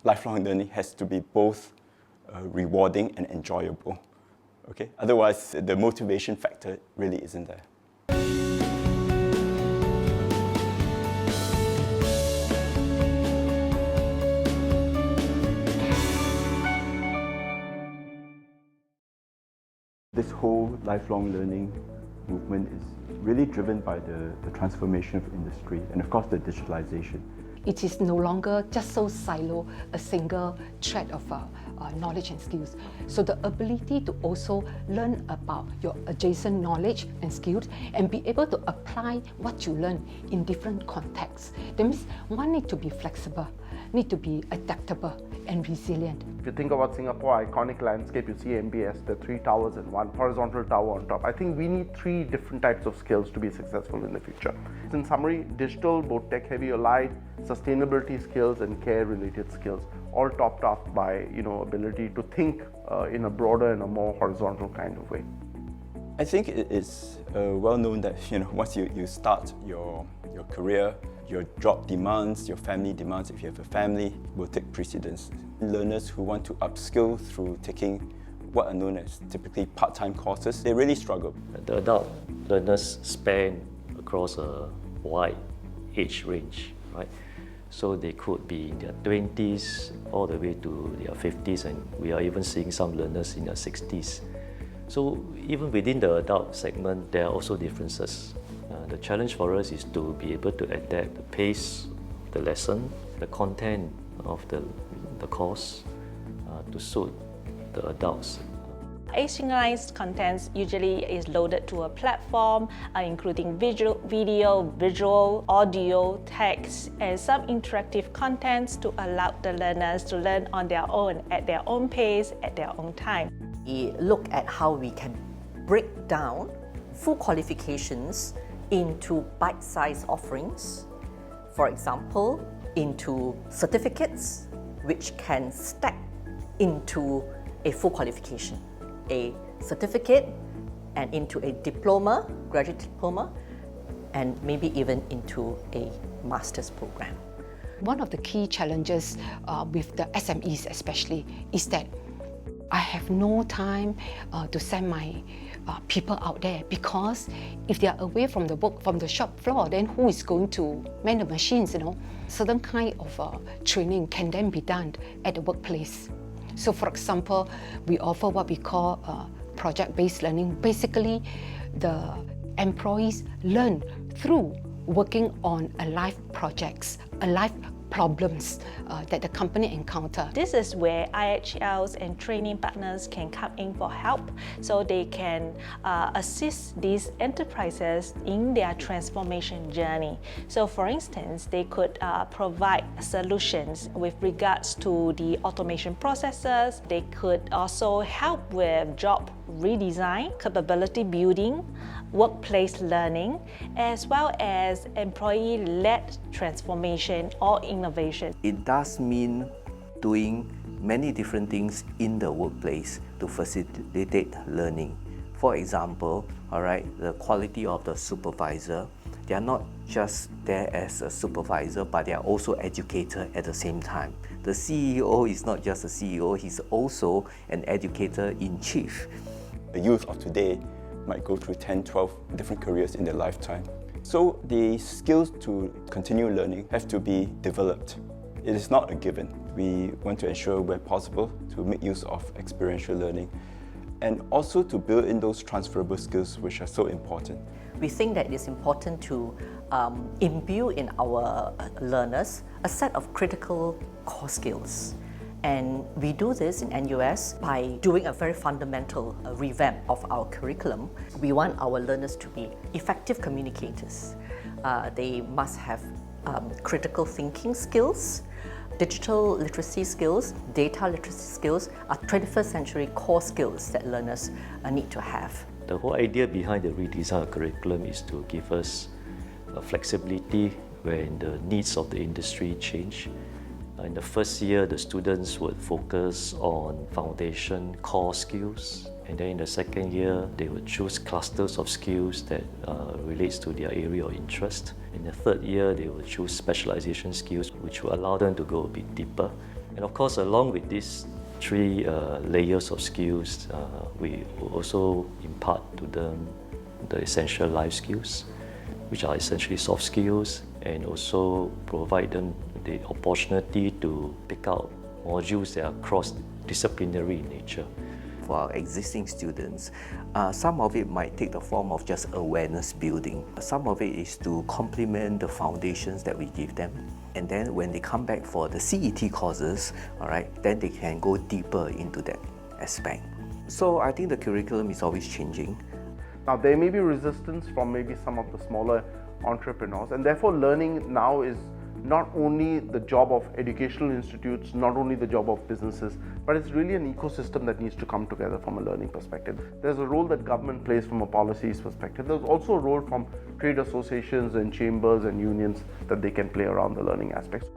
lifelong learning has to be both rewarding and enjoyable. Okay? Otherwise, the motivation factor really isn't there. This whole lifelong learning movement is really driven by the transformation of industry and of course the digitalization. It is no longer just so silo, a single thread of knowledge and skills. So the ability to also learn about your adjacent knowledge and skills and be able to apply what you learn in different contexts. That means one need to be flexible, need to be adaptable and resilient. If you think about Singapore iconic landscape, you see MBS, the 3 towers and 1 horizontal tower on top. I think we need 3 different types of skills to be successful in the future. In summary, digital, both tech heavy or light, sustainability skills and care related skills, all topped off by ability to think in a broader and a more horizontal kind of way. I think it is well known that once you start your career, your job demands, your family demands, if you have a family, will take precedence. Learners who want to upskill through taking what are known as typically part-time courses, they really struggle. The adult learners span across a wide age range, right? So they could be in their 20s all the way to their 50s, and we are even seeing some learners in their 60s. So even within the adult segment, there are also differences. The challenge for us is to be able to adapt the pace of the lesson, the content of the course to suit the adults. Asynchronized content usually is loaded to a platform, including video, visual, audio, text, and some interactive contents to allow the learners to learn on their own, at their own pace, at their own time. We look at how we can break down full qualifications into bite-sized offerings. For example, into certificates, which can stack into a full qualification. A certificate and into a diploma, graduate diploma, and maybe even into a master's program. One of the key challenges with the SMEs especially is that I have no time to send my people out there, because if they are away from the shop floor, then who is going to man the machines? Certain kind of training can then be done at the workplace. So for example, we offer what we call project-based learning. Basically, the employees learn through working on live projects, live problems that the company encounter. This is where IHLs and training partners can come in for help, so they can assist these enterprises in their transformation journey. So for instance, they could provide solutions with regards to the automation processes. They could also help with job redesign, capability building, workplace learning, as well as employee-led transformation or innovation. It does mean doing many different things in the workplace to facilitate learning. For example, the quality of the supervisor, they are not just there as a supervisor, but they are also educator at the same time. The CEO is not just a CEO, he's also an educator-in-chief. The youth of today might go through 10, 12 different careers in their lifetime. So the skills to continue learning have to be developed. It is not a given. We want to ensure where possible to make use of experiential learning and also to build in those transferable skills which are so important. We think that it is important to imbue in our learners a set of critical core skills. And we do this in NUS by doing a very fundamental revamp of our curriculum. We want our learners to be effective communicators. They must have critical thinking skills, digital literacy skills, data literacy skills are 21st century core skills that learners need to have. The whole idea behind the redesign curriculum is to give us flexibility when the needs of the industry change. In the first year, the students would focus on foundation core skills, and then in the second year, they would choose clusters of skills that relates to their area of interest. In the third year, they would choose specialization skills, which will allow them to go a bit deeper. And of course, along with these three layers of skills, we also impart to them the essential life skills, which are essentially soft skills, and also provide them the opportunity to pick out modules that are cross-disciplinary in nature. For our existing students, some of it might take the form of just awareness building. Some of it is to complement the foundations that we give them. And then when they come back for the CET courses, all right, then they can go deeper into that aspect. So I think the curriculum is always changing. Now there may be resistance from maybe some of the smaller entrepreneurs, and therefore learning now is not only the job of educational institutes, not only the job of businesses, but it's really an ecosystem that needs to come together from a learning perspective. There's a role that government plays from a policies perspective. There's also a role from trade associations and chambers and unions that they can play around the learning aspects.